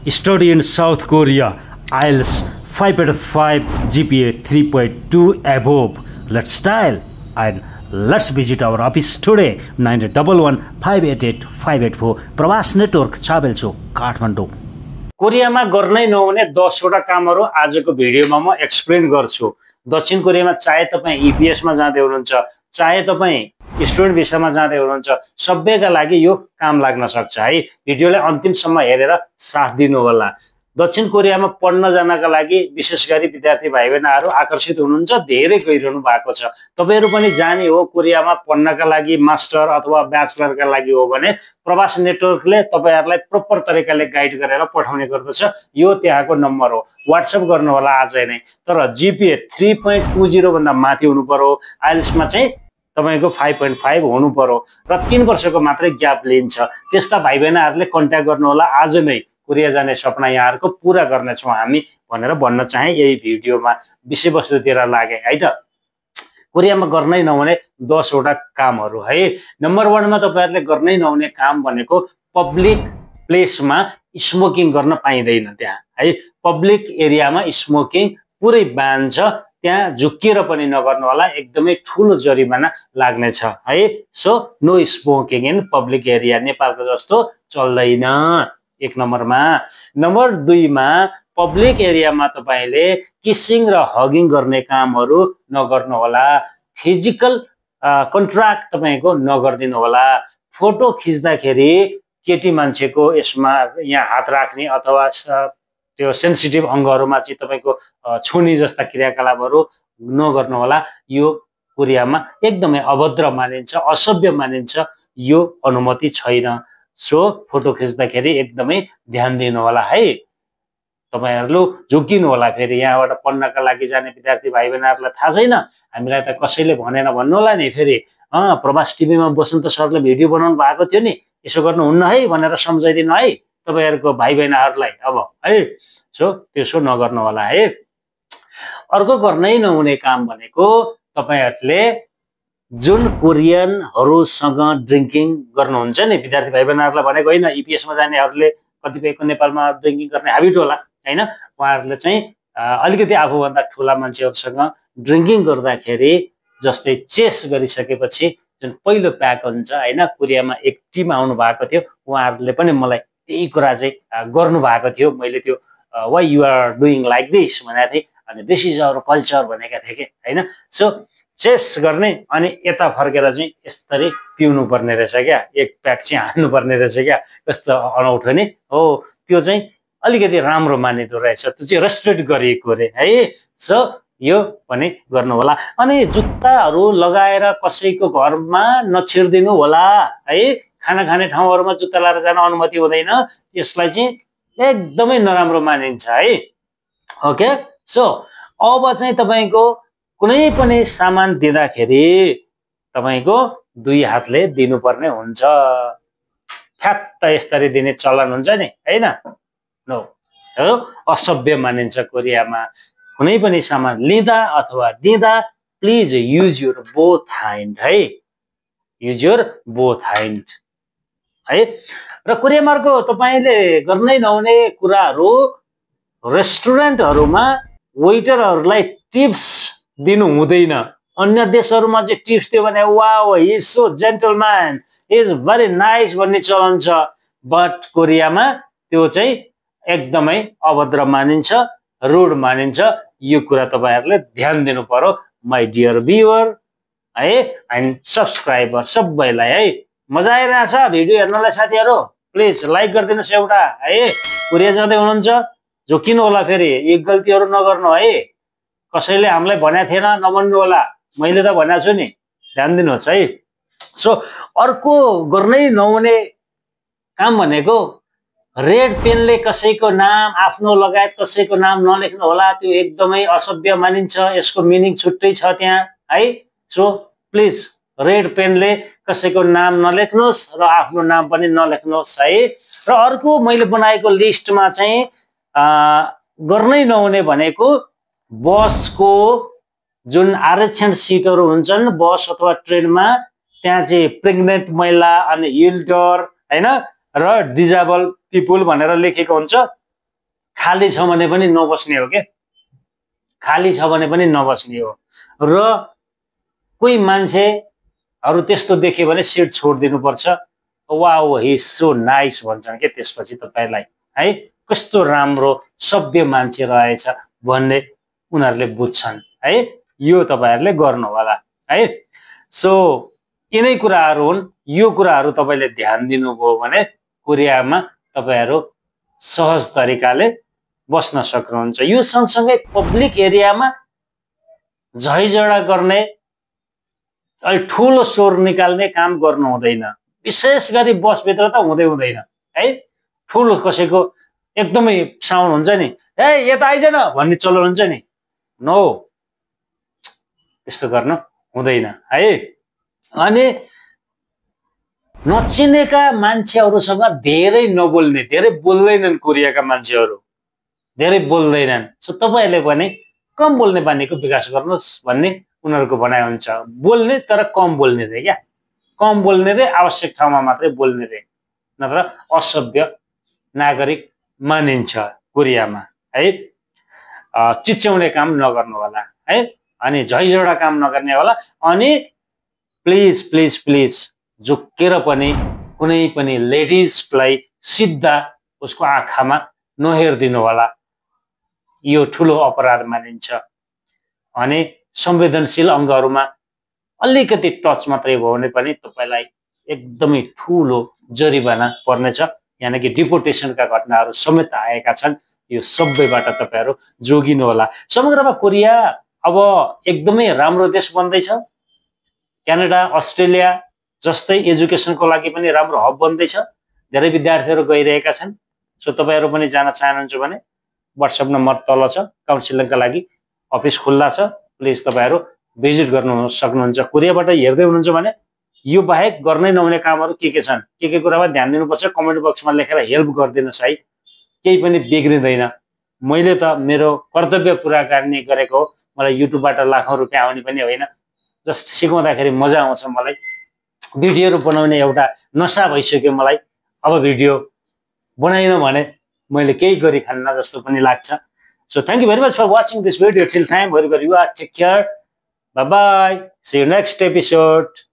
Study in South Korea, IELTS 5.5, GPA 3.2 above. Let's dial and let's visit our office today. 9811588584 प्रवास network चाबेलचोक Kathmandu. कोरियामा गर्नै नहुने 10 वटा कामहरु आजको भिडियोमा म एक्सप्लेन गर्छु। दक्षिण कोरियामा चाहे तपाई ईपीएस मा जाँदै हुनुहुन्छ, चाहे तपाई स्टुडेन्ट भिसामा जाँदै हुनुहुन्छ, सबैका लागि यो काम लाग्न सक्छ है। भिडियोलाई अन्तिमसम्म हेरेर साथ दिनु होला। दक्षिण कोरियामा पढ्न जानका लागि विशेष गरी विद्यार्थी भाइबहरुहरू आकर्षित हुनुहुन्छ, धेरै गइरहनु भएको छ। तपाईहरु पनि जाने हो कोरियामा पढ्नका लागि, मास्टर अथवा ब्याचलरका लागि हो भने प्रवास नेटवर्कले तपाईहरुलाई प्रोपर तरिकाले गाइड गरेर पठाउने गर्दछ। यो त्यहाँको नम्बर हो, व्हाट्सएप गर्नु होला आजै नै। तर जीपीए 3.20 भन्दा माथि हुनु पर्यो। आइएलटीएस मा चाहिँ तपाईको 5.5 हुनु पर्यो र 3 वर्षको मात्रै ग्याप लिन्छ। त्यस्ता भाइबहरुले कन्ट्याक्ट गर्नु होला आज नै। कोरिया जाने सपना यहाँहरुको पूरा गर्ने छौं हामी भनेर भन्न चाहे यही भिडियोमा। विषयवस्तुतिर लागे है त। कोरियामा गर्नै नहुने 10 वटा कामहरु है। नम्बर 1 मा तपाईहरुले गर्नै नहुने काम भनेको पब्लिक प्लेसमा स्मोकिङ गर्न पाइदैन त्यहाँ है। पब्लिक एरियामा स्मोकिङ पुरै ब्यान छ। त्यहाँ झुक्किएर पनि नगर्नु होला, एकदमै ठूलो जरिमाना लाग्ने छ है। So no smoking in public area. नेपालको जस्तो चल्दैन। 1 नम्बरमा। नम्बर 2 मा पब्लिक एरियामा तपाईले किसिङ र हगिङ गर्ने कामहरु नगर्नु होला। फिजिकल कन्ट्र्याक्ट तपाईको नगर्दिनु होला। फोटो खिच्दाखेरि केटी मान्छेको यसमा यहाँ हात राख्ने अथवा त्यो सेन्सिटिभ अंगहरुमा चाहिँ तपाईको छुनी जस्ता क्रियाकलापहरु नगर्नु होला। यो कोरियामा एकदमै अभद्र मानिन्छ, असभ्य मानिन्छ। यो अनुमति छैन। सो फोटो खिच्दाखेरि एकदमै ध्यान दिनु होला है। तपाईहरुले झुकिनु होला। फेरि यहाँबाट पढ्नका लागि जाने विद्यार्थी भाइबहरुलाई थाहा छैन, हामीलाई त कसैले भनेन भन्नु होला नि। फेरि प्रवास टिभीमा बसन्त सरले भिडियो बनाउनु भएको थियो नि, यसो गर्नु हुन्न है भनेर सम्झाइदिनु है तपाईहरुको भाइबहरुलाई अब है। सो त्यसो नगर्नु होला है। अर्को गर्नै नहुने काम भनेको तपाईहरुले जुन कोरियनहरुसँग ड्रिंकिङ गर्नुहुन्छ नि, विद्यार्थी भाइबहरुलाई भनेको हैन, ईपीएस मा जानेहरुले कतिपयको नेपालमा ड्रिंकिङ गर्ने ह्याबिट होला हैन। उहाँहरुले चाहिँ अलिकति आफूभन्दा ठूला मान्छेहरुसँग ड्रिंकिङ गर्दाखेरि जस्तै चेस गरिसकेपछि जुन पहिलो प्याक हुन्छ हैन, कोरियामा एक टिम आउनु भएको थियो, उहाँहरुले पनि मलाई त्यही कुरा चाहिँ गर्नु भएको थियो। मैले त्यो why you are doing like this भनेको थिएँ अनि दिस इज आवर कल्चर भनेका थिए के हैन। सो चेस गर्ने अनि यता फर्केर चाहिँ यसरी पिउनु पर्ने रहेछ क्या, एक प्याक चाहिँ हान्नु पर्ने रहेछ क्या। कस्तो अनौठो नि हो। त्यो चाहिँ अलिकति राम्रो मानिदो रहेछ। त्यो चाहिँ रेस्पेक्ट गरिएको रे है। सो यो पनि गर्नु होला। अनि जुत्ताहरु लगाएर कसैको घरमा नछिर्दिनु होला है। खाना खाने ठाउँहरुमा जुत्ता लाएर जान अनुमति हुँदैन। यसलाई चाहिँ एकदमै नराम्रो मानिन्छ है। ओके। सो अब चाहिँ तपाईको कुनै पनि सामान दिँदाखेरि तपाईको 2 हातले दिनुपर्ने हुन्छ। फ्यात्त यसरी दिने चलन हुन्छ नि हैन। नो, असभ्य मानिन्छ कोरियामा। कुनै पनि सामान लिँदा अथवा दिँदा please use your both hand है। युज योर बोथ ह्यान्ड है। र कोरियामाको तपाईले गर्नै नहुने कुराहरु, रेस्टुरेन्टहरुमा वेटरहरुलाई टिप्स दिनु हुँदैन। अन्य देशहरुमा चाहिँ टिप्स दियो भने wow he is so gentleman, he is very nice भन्ने चलन छ। बट कोरियामा त्यो चाहिँ एकदमै अभद्र मानिन्छ, रुड मानिन्छ। यो कुरा तपाईहरुले ध्यान दिनु पर्यो माय डियर भ्युअर है एन्ड सब्स्क्राइबर सबैलाई है। मजा आइरहेछ भिडियो हेर्नलाई साथीहरु? प्लिज लाइक गरिदिनुस् एउटा है। कोरिया जाँदै हुनुहुन्छ झुकिनु होला, फेरि एक गल्तीहरु नगर्नु है। कसैले हामीलाई भनेको थिएन नभन्नु होला, मैले त भनेको छु नि, ध्यान दिनुहोस् है। सो अर्को गर्नै नहुने काम भनेको रेड पेनले कसैको नाम, आफ्नो लगायत कसैको नाम नलेख्नु होला। त्यो एकदमै असभ्य मानिन्छ। यसको मिनिङ छुट्टै छ त्यहाँ है। सो प्लिज रेड पेनले कसैको नाम नलेख्नुहोस् र आफ्नो नाम पनि नलेख्नुहोस् है। र अर्को मैले बनाएको लिस्टमा चाहिँ गर्नै नहुने भनेको बसको जुन आरक्षण सिटहरु हुन्छन् बस अथवा ट्रेनमा, त्यहाँ चाहिँ प्रेग्नेन्ट महिला अनि इल्डर हैन र डिजेबल पिपुल भनेर लेखेको हुन्छ। खाली छ भने पनि नबस्ने हो के, खाली छ भने पनि नबस्ने हो। र कोही मान्छेहरू त्यस्तो देख्यो भने सिट छोडिदिनुपर्छ। वाउ हि सो नाइस भन्छन् के त्यसपछि तपाईलाई है, कस्तो राम्रो सभ्य मान्छे रहेछ भन्ने उनीहरूले बुझ्छन् है। यो तपाईहरूले गर्नु होला है। सो यिनै कुराहरू हुन्। यो कुराहरू तपाईले ध्यान दिनुभयो भने कोरियामा तपाईहरू सहज तरिकाले बस्न सक्नुहुन्छ। यो सँगसँगै पब्लिक एरियामा झैझगडा गर्ने, अलि ठुलो स्वर निकाल्ने काम गर्नु हुँदैन। विशेष गरी बसभित्र त हुँदै हुँदैन है। ठुलो कसैको एकदमै साउन्ड हुन्छ नि, ए यता आइज न भन्ने चलन हुन्छ नि, नो, त्यस्तो गर्न हुँदैन है। अनि नचिनेका मान्छेहरूसँग धेरै नबोल्ने, धेरै बोल्दैनन् कोरियाका मान्छेहरू, धेरै बोल्दैनन्। सो तपाईहरूले पनि कम बोल्ने बानीको विकास गर्नुहोस् भन्ने उनीहरूको भनाइ हुन्छ। बोल्ने तर कम बोल्ने रे, क्या कम बोल्ने रे, आवश्यक ठाउँमा मात्रै बोल्ने रे, नत्र असभ्य नागरिक मानिन्छ कोरियामा है। चिच्याउने काम नगर्नु होला है, अनि झैझगडा काम नगर्ने होला। अनि प्लिज प्लिज प्लिज झुक्केर पनि कुनै पनि लेडिजलाई सिधा उसको आँखामा नहेरिदिनु होला, यो ठुलो अपराध मानिन्छ। अनि संवेदनशील अङ्गहरूमा अलिकति टच मात्रै भयो भने पनि तपाईलाई एकदमै ठुलो जरिवाना पर्नेछ, यानि कि डिपोर्टेसनका घटनाहरू समेत आएका छन्। यो सबैबाट तपाईहरू जोगिनु होला। समग्रमा कोरिया अब एकदमै राम्रो देश बन्दैछ। क्यानाडा, अस्ट्रेलिया जस्तै एजुकेसनको लागि पनि राम्रो हब बन्दैछ। धेरै विद्यार्थीहरू गइरहेका छन्। सो तपाईहरू पनि जान चाहनुहुन्छ भने व्हाट्सएप नम्बर तल छ, काउन्सिलिङका लागि अफिस खुल्ला छ। प्लिज तपाईहरू भिजिट गर्नु सक्नुहुन्छ। कोरियाबाट हेर्दै हुनुहुन्छ भने यो बाहेक गर्नै नहुने कामहरू के छन्, के कुरामा ध्यान दिनुपर्छ कमेन्ट बक्समा लेखेर हेल्प गरिदिनुहोस् है। केही पनि बिग्रिँदैन। मैले त मेरो कर्तव्य पुरा गर्ने गरेको हो। मलाई युट्युबबाट लाखौं रुपियाँ आउने पनि होइन, जस्ट सिकाउँदाखेरि मजा आउँछ। मलाई भिडियोहरू बनाउने एउटा नसा भइसक्यो मलाई। अब भिडियो बनाइन भने मैले केही गरी खान्न जस्तो पनि लाग्छ। So thank you very much for watching this video till time. Wherever you are, take care. Bye bye. See you next episode.